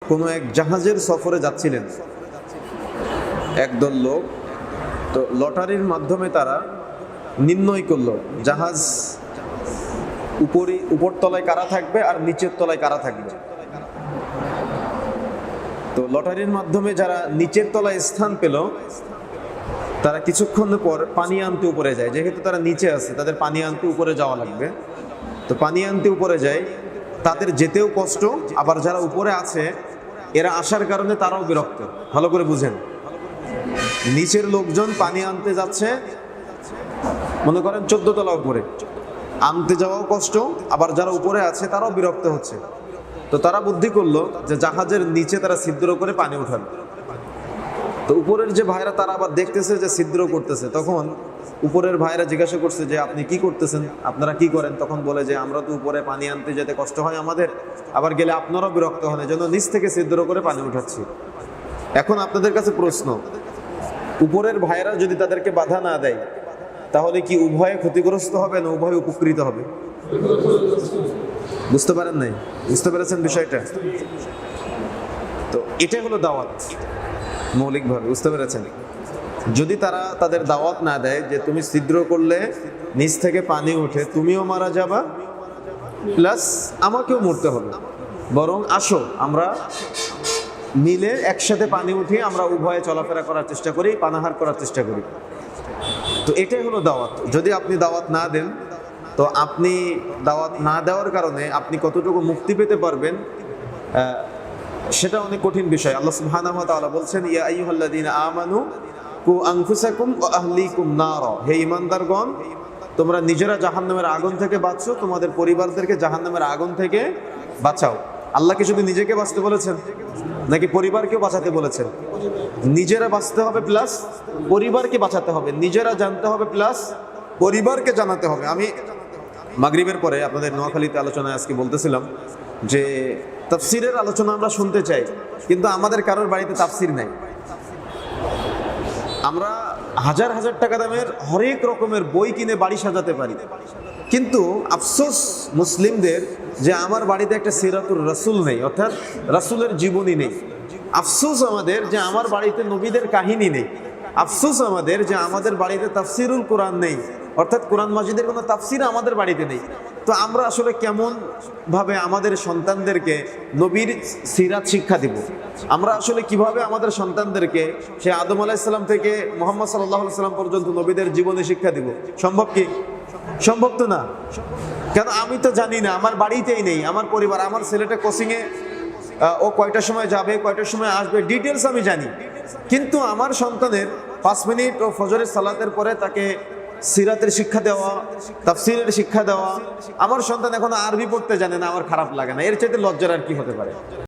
কোনো এক জাহাজের সফরে যাচ্ছিলেন একদল লোক। তো লটারির মাধ্যমে তারা নির্ণয় করলো জাহাজ উপর তলায় কারা থাকবে আর নিচের তলায় কারা থাকবে। তো লটারির মাধ্যমে যারা নিচের তলায় স্থান পেল তারা কিছুক্ষণ পর পানি আনতে উপরে যায়। যেহেতু তারা নিচে আছে, তাদের পানি আনতে উপরে যাওয়া লাগবে। তো পানি আনতে উপরে যায়, তাদের যেতেও কষ্ট, আবার যারা উপরে আছে এরা আসার কারণে তারাও বিরক্ত। ভালো করে বুঝেন, নিচের লোকজন পানি আনতে যাচ্ছে, মনে করেন 14 তলা উপরে, আনতে যাওয়াও কষ্ট, আবার যারা উপরে আছে তারাও বিরক্ত হচ্ছে। তো তারা বুদ্ধি করলো যে জাহাজের নিচে তারা ছিদ্র করে পানি উঠাবে। তো উপরের যে ভাইরা তারা আবার দেখতেছে যে ছিদ্র করতেছে। তখন উপরের ভাইরা জিজ্ঞাসা করছে যে আপনি কি করতেছেন, আপনারা কি করেন? তখন বলে যে আমরা তো উপরে পানি আনতে যেতে কষ্ট হয় আমাদের, আবার গেলে আপনারাও বিরক্ত হন, এজন্য নিচ থেকে ছিদ্র করে পানি উঠাচ্ছি। এখন আপনাদের কাছে প্রশ্ন, উপরের ভাইরা যদি তাদেরকে বাধা না দেয় তাহলে কি উভয়ে ক্ষতিগ্রস্ত হবে না উভয়ে উপকৃত হবে? বুঝতে পারেন নাই? বুঝতে পেরেছেন বিষয়টা? তো এটাই হলো দাওয়াত মৌলিকভাবে, বুঝতে পেরেছেন? যদি তারা তাদের দাওয়াত না দেয় যে তুমি ছিদ্র করলে নিচ থেকে পানি উঠে তুমিও মারা যাবা প্লাস আমাকেও মরতে হবে, বরং আসো আমরা মিলে একসাথে পানি উঠিয়ে আমরা উভয়ে চলাফেরা করার চেষ্টা করি, পানাহার করার চেষ্টা করি। তো এটাই হলো দাওয়াত। যদি আপনি দাওয়াত না দেন, তো আপনি দাওয়াত না দেওয়ার কারণে আপনি কতটুকু মুক্তি পেতে পারবেন সেটা অনেক কঠিন বিষয়। আল্লাহ সুবহানাহু ওয়া তাআলা বলছেন, ইয়া আইয়ুহাল্লাযীনা আমানু কু আনফুসাকুম ওয়া আহলিকুম নারা, হে ঈমানদারগণ তোমরা নিজেরা জাহান্নামের আগুন থেকে বাঁচো, তোমাদের পরিবারদেরকে জাহান্নামের আগুন থেকে বাঁচাও। আল্লাহ কি শুধু নিজেকে বাঁচতে বলেছেন নাকি পরিবারকেও বাঁচাতে বলেছেন? নিজেরা বাঁচতে হবে প্লাস পরিবারকে বাঁচাতে হবে, নিজেরা জানতে হবে প্লাস পরিবারকে জানাতে হবে। আমি মাগরিবের পরে আপনাদের নোয়াখালীতে আলোচনায় আজকে বলতেছিলাম যে তাফসিরের আলোচনা আমরা শুনতে চাই, কিন্তু আমাদের কারোর বাড়িতে তাফসির নাই। আমরা হাজার হাজার টাকা দামের হরেক রকমের বই কিনে বাড়ি সাজাতে পারি, কিন্তু আফসোস মুসলিমদের যে আমার বাড়িতে একটা সিরাতুর রাসূল নেই, অর্থাৎ রাসূলের জীবনী নেই। আফসোস আমাদের যে আমার বাড়িতে নবীদের কাহিনী নেই। আফসোস আমাদের যে আমাদের বাড়িতে তাফসিরুল কোরআন নেই, অর্থাৎ কোরআন মাজিদের কোনো তাফসির আমাদের বাড়িতে নেই। তো আমরা আসলে কেমন ভাবে আমাদের সন্তানদেরকে নবীর সিরাত শিক্ষা দিব? আমরা আসলে কিভাবে আমাদের সন্তানদেরকে সে আদম আলাইহিস সালাম থেকে মুহাম্মদ সাল্লাল্লাহু আলাইহি সাল্লাম পর্যন্ত নবীদের জীবনে শিক্ষা দিব? সম্ভব কি? সম্ভব তো না। কেন? আমি তো জানি না, আমার বাড়িতেই নেই, আমার পরিবার, আমার ছেলেটা কোচিংয়ে ও কয়টার সময় যাবে, কয়টার সময় আসবে, ডিটেলস আমি জানি, কিন্তু আমার সন্তানের 5 মিনিট ও ফজরের সালাতের পরে তাকে সিরাতের শিক্ষা দেওয়া, তাফসিরের শিক্ষা দেওয়া, আমার সন্তান এখন আরবি পড়তে জানে না, আমার খারাপ লাগে না। এর চাইতে লজ্জার আর কি হতে পারে?